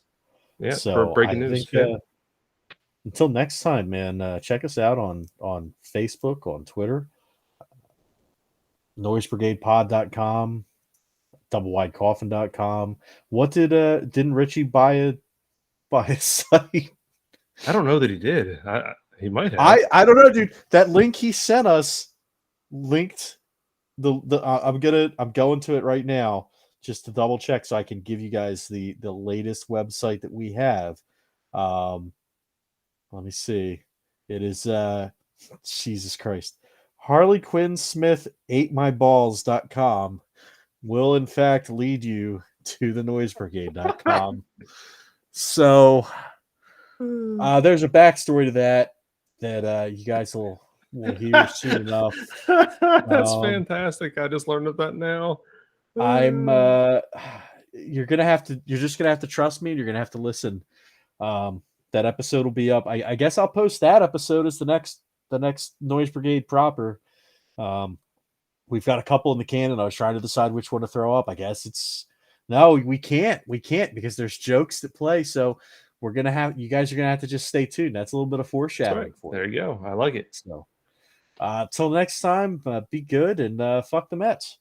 Yeah, So breaking I news. think Yeah. until next time, man, check us out on Facebook, on Twitter, noisebrigadepod.com, doublewidecoffin.com. What didn't Richie buy a site? I don't know that he did. He might have. I don't know, dude. That link he sent us linked the I'm going to it right now just to double check so I can give you guys the latest website that we have. Um, let me see. It is Jesus Christ. Harley Quinn Smith AteMyBalls.com will in fact lead you to the noisebrigade.com. So there's a backstory to that you guys will hear soon enough. That's Um, fantastic. I just learned of that now. I'm you're just gonna have to trust me. You're gonna have to listen. That episode will be up. I guess I'll post that episode as the next Noise Brigade proper. We've got a couple in the can, and I was trying to decide which one to throw up. I guess it's no, we can't because there's jokes that play. So you guys are gonna have to just stay tuned. That's a little bit of That's foreshadowing right. for There you. you go. I like it. So till next time, be good and fuck the Mets.